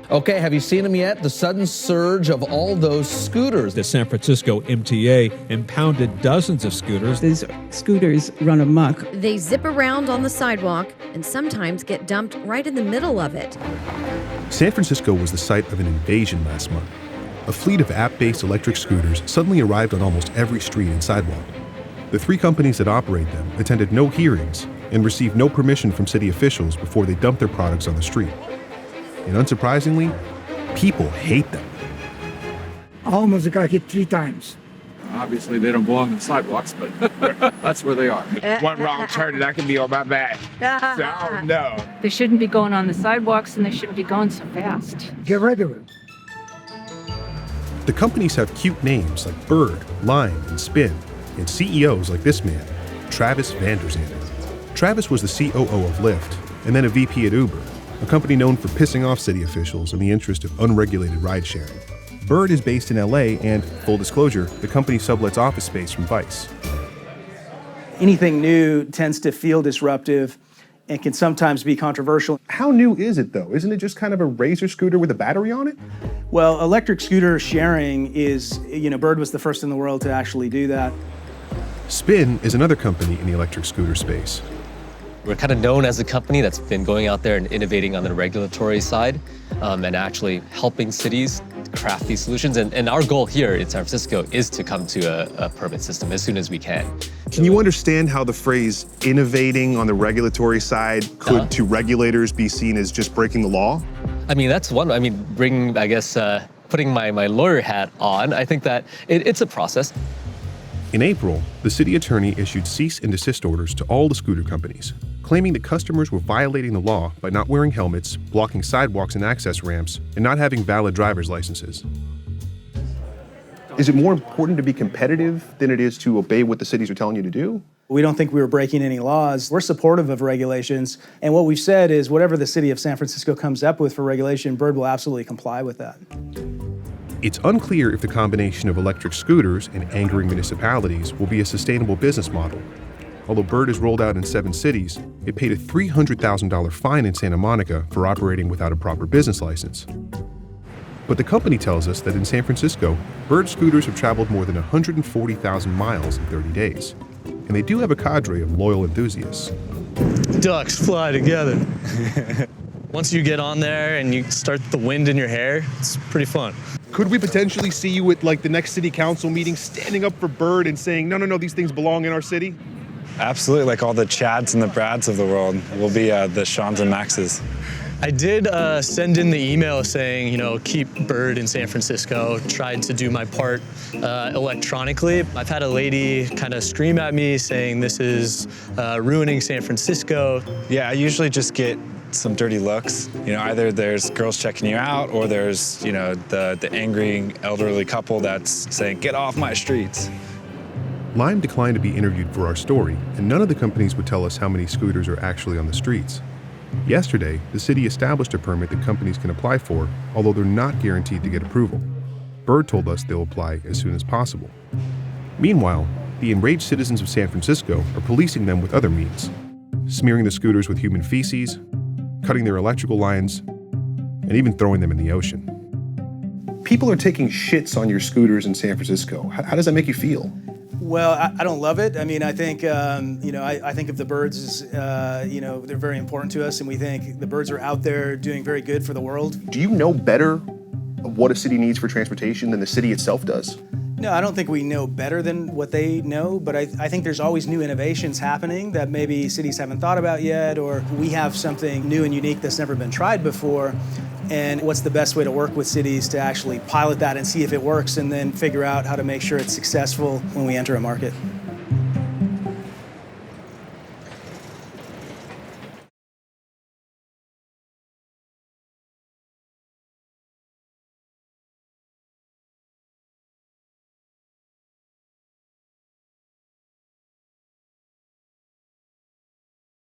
Okay, have you seen them yet? The sudden surge of all those scooters. The San Francisco MTA impounded dozens of scooters. These scooters run amok. They zip around on the sidewalk and sometimes get dumped right in the middle of it. San Francisco was the site of an invasion last month. A fleet of app-based electric scooters suddenly arrived on almost every street and sidewalk. The 3 companies that operate them attended no hearings and received no permission from city officials before they dumped their products on the street. And unsurprisingly, people hate them. I almost got hit 3 times. Obviously, they don't belong on sidewalks, but that's where they are. One wrong turn and that could be on my back. So, no. They shouldn't be going on the sidewalks and they shouldn't be going so fast. Get rid of it. The companies have cute names like Bird, Lime, and Spin, and CEOs like this man, Travis Vanderzanden. Travis was the COO of Lyft and then a VP at Uber, a company known for pissing off city officials in the interest of unregulated ride-sharing. Bird is based in LA and, full disclosure, the company sublets office space from Vice. Anything new tends to feel disruptive and can sometimes be controversial. How new is it though? Isn't it just kind of a razor scooter with a battery on it? Well, electric scooter sharing is, Bird was the first in the world to actually do that. Spin is another company in the electric scooter space. We're kind of known as a company that's been going out there and innovating on the regulatory side and actually helping cities craft these solutions. And our goal here in San Francisco is to come to a permit system as soon as we can. Can you understand how the phrase innovating on the regulatory side could, to regulators, be seen as just breaking the law? I mean, that's one. I mean, putting my lawyer hat on, I think that it's a process. In April, the city attorney issued cease and desist orders to all the scooter companies, claiming that customers were violating the law by not wearing helmets, blocking sidewalks and access ramps, and not having valid driver's licenses. Is it more important to be competitive than it is to obey what the cities are telling you to do? We don't think we were breaking any laws. We're supportive of regulations. And what we've said is whatever the city of San Francisco comes up with for regulation, Bird will absolutely comply with that. It's unclear if the combination of electric scooters and angering municipalities will be a sustainable business model. Although Bird is rolled out in 7 cities, it paid a $300,000 fine in Santa Monica for operating without a proper business license. But the company tells us that in San Francisco, Bird scooters have traveled more than 140,000 miles in 30 days. And they do have a cadre of loyal enthusiasts. Ducks fly together. Once you get on there and you start the wind in your hair, it's pretty fun. Could we potentially see you at the next city council meeting standing up for Bird and saying, no, these things belong in our city? Absolutely, like all the Chads and the Brads of the world will be the Seans and Maxes. I did send in the email saying, keep Bird in San Francisco, tried to do my part electronically. I've had a lady kind of scream at me saying this is ruining San Francisco. Yeah, I usually just get some dirty looks. Either there's girls checking you out or there's, the angry elderly couple that's saying, get off my streets. Lime declined to be interviewed for our story, and none of the companies would tell us how many scooters are actually on the streets. Yesterday, the city established a permit that companies can apply for, although they're not guaranteed to get approval. Bird told us they'll apply as soon as possible. Meanwhile, the enraged citizens of San Francisco are policing them with other means, smearing the scooters with human feces, cutting their electrical lines, and even throwing them in the ocean. People are taking shits on your scooters in San Francisco. How does that make you feel? Well, I don't love it. I mean, I think, I think of the birds as, they're very important to us, and we think the birds are out there doing very good for the world. Do you know better of what a city needs for transportation than the city itself does? No, I don't think we know better than what they know, but I think there's always new innovations happening that maybe cities haven't thought about yet, or we have something new and unique that's never been tried before. And what's the best way to work with cities to actually pilot that and see if it works, and then figure out how to make sure it's successful when we enter a market.